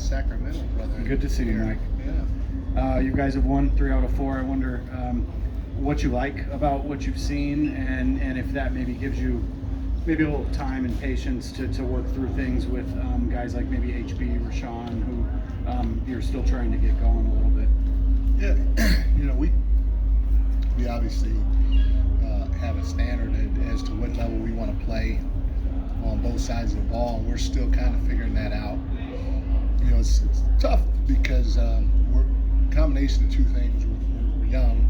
Sacramento, brother. Good to see you, Mike. Yeah. You guys have won 3 out of 4. I wonder what you like about what you've seen, and if that maybe gives you maybe a little time and patience to work through things with guys like maybe HB, Rashawn, who you're still trying to get going a little bit. Yeah, we obviously have a standard as to what level we want to play on both sides of the ball, and we're still kind of figuring that out. It's tough because we're a combination of two things. We're young,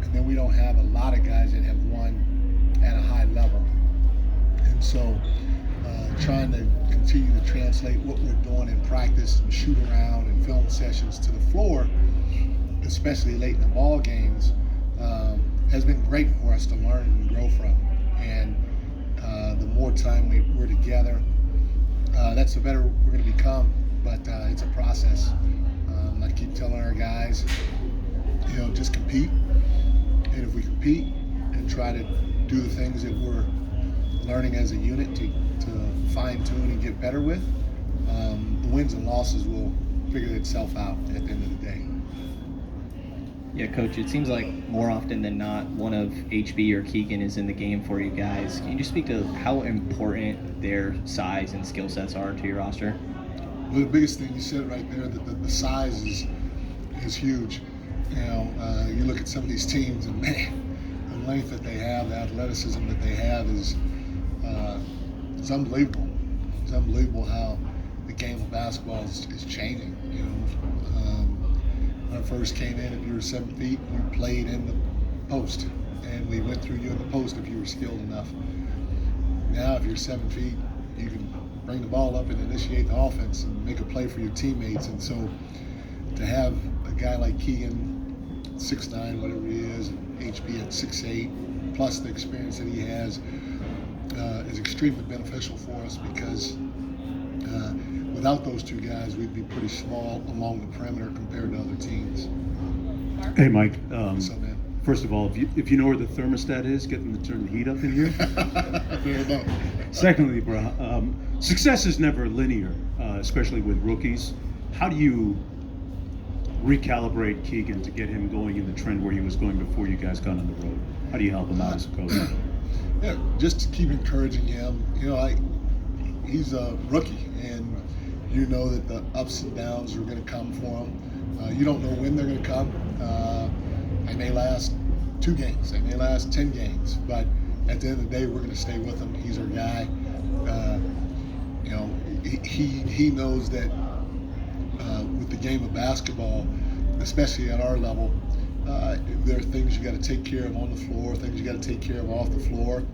and then we don't have a lot of guys that have won at a high level. And so trying to continue to translate what we're doing in practice and shoot around and film sessions to the floor, especially late in the ball games, has been great for us to learn and grow from. And the more time we're together, that's the better we're going to become. But it's a process. I keep telling our guys, just compete. And if we compete and try to do the things that we're learning as a unit to fine tune and get better with, the wins and losses will figure itself out at the end of the day. Yeah, Coach, it seems like more often than not, one of HB or Keegan is in the game for you guys. Can you just speak to how important their size and skill sets are to your roster? Well, the biggest thing you said right there, that the size is huge. You look at some of these teams, and man, the length that they have, the athleticism that they have is unbelievable. It's unbelievable how the game of basketball is changing. When I first came in, if you were 7 feet, you played in the post, and we went through you in the post if you were skilled enough. Now, if you're 7 feet, you can bring the ball up and initiate the offense and make a play for your teammates. And so to have a guy like Keegan, 6'9", whatever he is, and HB at 6'8", plus the experience that he has, is extremely beneficial for us because without those two guys, we'd be pretty small along the perimeter compared to other teams. Hey, Mike. What's up, man? First of all, if you know where the thermostat is, get them to turn the heat up in here. Fair enough. Secondly, bro, success is never linear, especially with rookies. How do you recalibrate Keegan to get him going in the trend where he was going before you guys got on the road? How do you help him out as a coach? Yeah, just to keep encouraging him. He's a rookie, and you know that the ups and downs are going to come for him. You don't know when they're going to come. They may last 2 games. They may last 10 games. But at the end of the day, we're going to stay with him. He's our guy. He knows that with the game of basketball, especially at our level, there are things you got to take care of on the floor, things you got to take care of off the floor,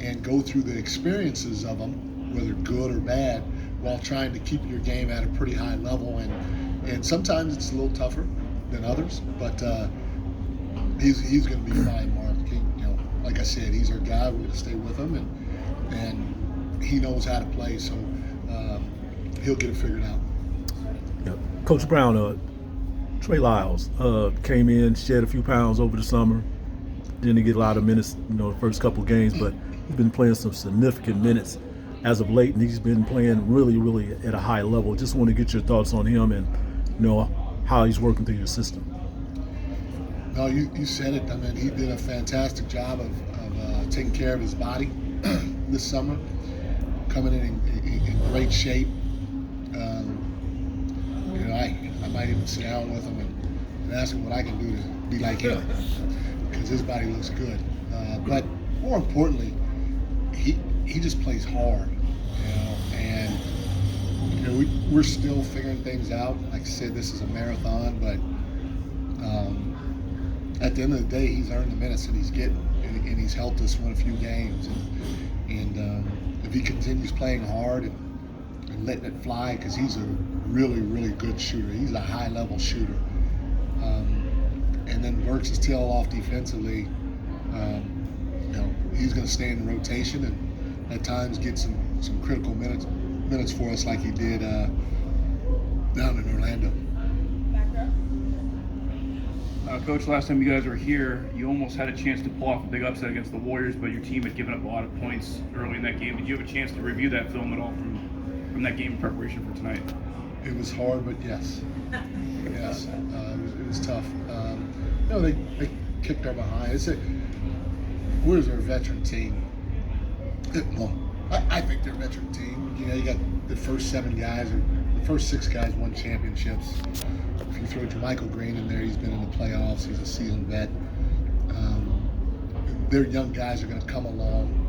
and go through the experiences of them, whether good or bad, while trying to keep your game at a pretty high level. And sometimes it's a little tougher than others, but he's going to be fine, Mark. Like I said, he's our guy. We're going to stay with him, and he knows how to play, so he'll get it figured out. Yeah. Coach Brown, Trey Lyles came in, shed a few pounds over the summer. Didn't get a lot of minutes, the first couple of games, but he's been playing some significant minutes as of late, and he's been playing really, really at a high level. Just want to get your thoughts on him and how he's working through your system. No, you said it. I mean, he did a fantastic job of taking care of his body this summer, coming in great shape. I might even sit down with him and ask him what I can do to be like him, because his body looks good. But more importantly, he just plays hard, and we're still figuring things out. Like I said, this is a marathon, but at the end of the day, he's earned the minutes that he's getting, and he's helped us win a few games. And if he continues playing hard and letting it fly, because he's a really, really good shooter. He's a high-level shooter. And then works his tail off defensively. He's going to stay in the rotation and at times get some critical minutes for us, like he did down in Orlando. Coach, last time you guys were here, you almost had a chance to pull off a big upset against the Warriors, but your team had given up a lot of points early in that game. Did you have a chance to review that film at all from that game in preparation for tonight? It was hard, but yes. Yes. It was tough. They kicked our behind. Warriors are a veteran team. Well, I think they're a veteran team. You got the first 7 guys, or the first 6 guys won championships. If you throw Jermichael Green in there, he's been in the playoffs. He's a seasoned vet. Their young guys are going to come along.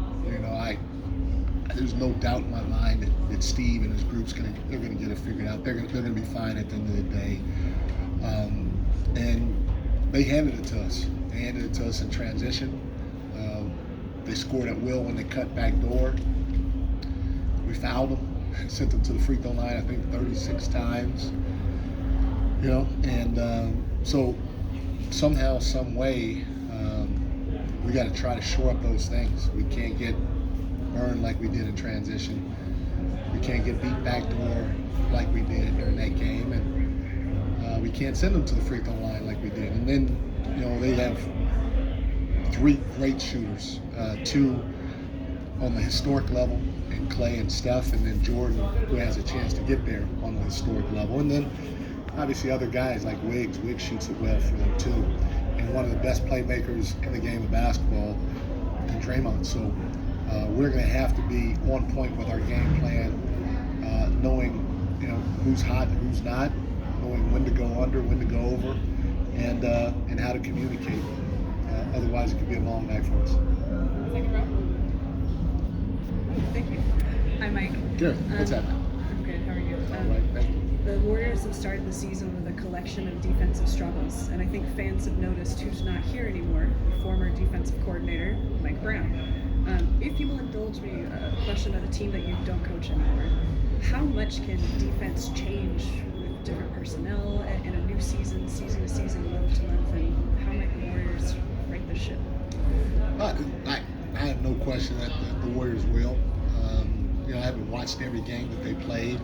There's no doubt in my mind that Steve and his group's they're going to get it figured out. They're going to be fine at the end of the day. And they handed it to us. They handed it to us in transition. They scored at will when they cut back door. We fouled them, sent them to the free throw line, I think 36 times. So somehow, some way, we got to try to shore up those things. We can't get burned like we did in transition. We can't get beat back door like we did during that game, and we can't send them to the free throw line like we did. And then, they have 3 great shooters, 2 on the historic level, in Clay and Steph, and then Jordan, who has a chance to get there on the historic level. And then, obviously, other guys like Wiggs. Wiggs shoots it well for them, too. And one of the best playmakers in the game of basketball, in Draymond. So we're going to have to be on point with our game plan, knowing who's hot and who's not, knowing when to go under, when to go over, and how to communicate. Otherwise, it could be a long night for us. Second row. Thank you. Hi, Mike. Good. What's happening? I'm good. How are you? All right. Thank you. The Warriors have started the season with a collection of defensive struggles, and I think fans have noticed who's not here anymore, the former defensive coordinator, Mike Brown. If you will indulge me, a question of a team that you don't coach anymore. How much can defense change with different personnel in a new season to season, month to month, and how might the Warriors right the ship? I have no question that the Warriors will. I haven't watched every game that they played,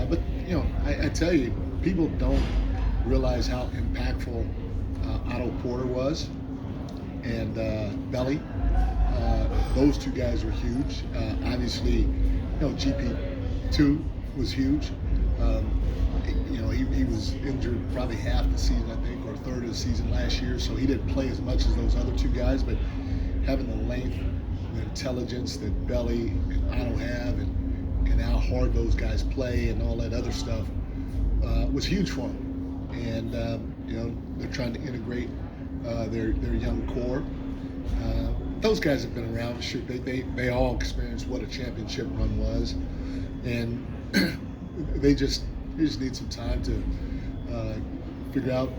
but I tell you, people don't realize how impactful Otto Porter was, and Belly. Those 2 guys were huge. Obviously, GP2 was huge. He was injured probably half the season, I think, or a third of the season last year, so he didn't play as much as those other 2 guys, but having the length, the intelligence that Belly and Otto have, and how hard those guys play and all that other stuff was huge for them. And they're trying to integrate their young core. Those guys have been around. Sure, they all experienced what a championship run was, and they just need some time to figure out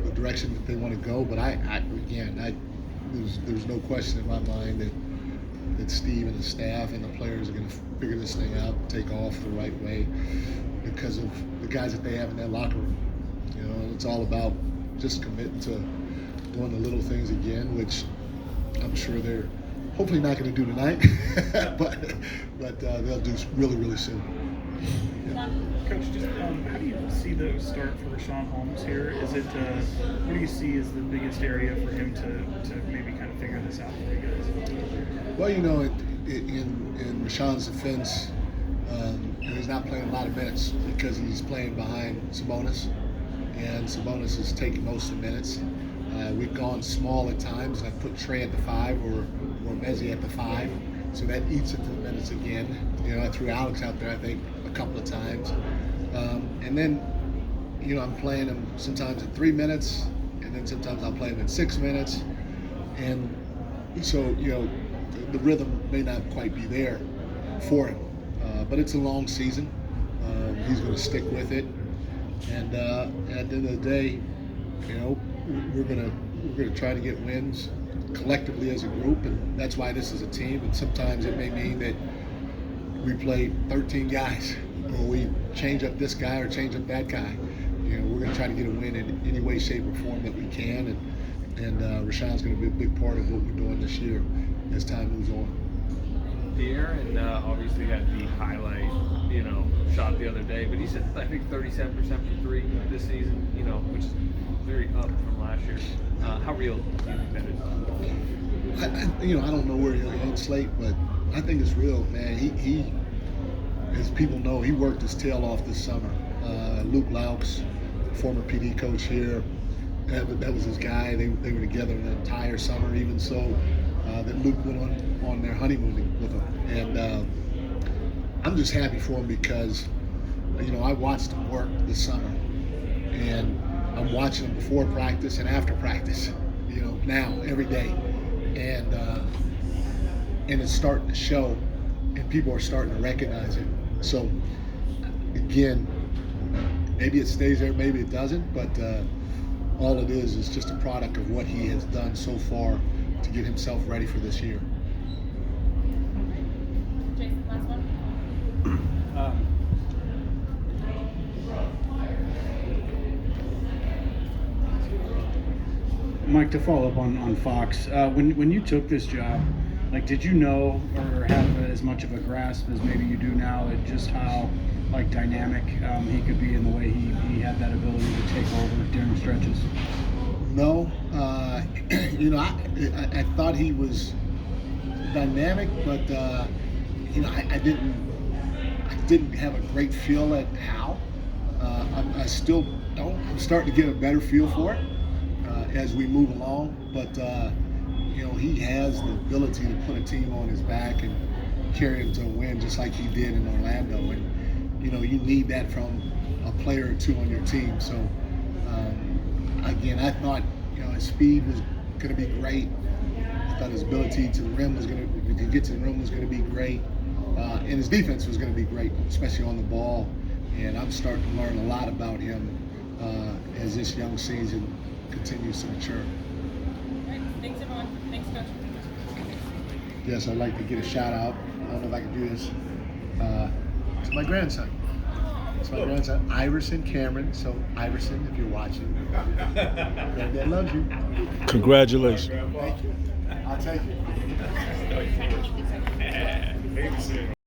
the direction that they want to go. But there's no question in my mind that Steve and the staff and the players are going to figure this thing out, take off the right way, because of the guys that they have in that locker room. It's all about just committing to doing the little things again, which I'm sure they're hopefully not going to do tonight, but they'll do really, really soon. Coach, just how do you see the start for Rashawn Holmes here? Is it what do you see as the biggest area for him to maybe kind of figure this out for you guys? Well, in Rashawn's defense, he's not playing a lot of minutes because he's playing behind Sabonis, and Sabonis is taking most of the minutes. We've gone small at times. I've put Trey at the 5 or Mezzi at the 5, so that eats into the minutes again. I threw Alex out there, I think, a couple of times. And then, I'm playing him sometimes in 3 minutes, and then sometimes I'll play him in 6 minutes. And so, the rhythm may not quite be there for him. But it's a long season. He's going to stick with it. And at the end of the day, we're gonna try to get wins collectively as a group, and that's why this is a team. And sometimes it may mean that we play 13 guys, or we change up this guy or change up that guy. We're gonna try to get a win in any way, shape, or form that we can, and Rashawn's gonna be a big part of what we're doing this year as time moves on. De'Aaron obviously had the highlight, shot the other day, but he said I think 37% from 3 this season, which is very up from last year. How real do you think that is? I don't know where he'll end Slate, but I think it's real, man. He, as people know, he worked his tail off this summer. Luke Laux, former PD coach here, that was his guy. They were together the entire summer, even so that Luke went on their honeymoon with him. And I'm just happy for him because, I watched him work this summer, and I'm watching him before practice and after practice, now, every day. And it's starting to show, and people are starting to recognize it. So, again, maybe it stays there, maybe it doesn't, but all it is just a product of what he has done so far to get himself ready for this year. Jason, last one. Mike, to follow up on Fox, when you took this job, did you know or have as much of a grasp as maybe you do now at just how dynamic he could be in the way he had that ability to take over during stretches? No, I thought he was dynamic, but I didn't have a great feel at how. I still don't. I'm starting to get a better feel for it as we move along, but he has the ability to put a team on his back and carry them to a win, just like he did in Orlando. And you need that from a player or two on your team. So again, I thought his speed was going to be great. I thought his ability to the rim was going to get to the rim was going to be great, and his defense was going to be great, especially on the ball. And I'm starting to learn a lot about him as this young season continues to mature. All right, thanks everyone. Thanks, Coach. Yes, I'd like to get a shout out. I don't know if I can do this. It's my grandson. It's my grandson, Iverson Cameron. So, Iverson, if you're watching, Granddad loves you. Congratulations. Thank you. I'll take it.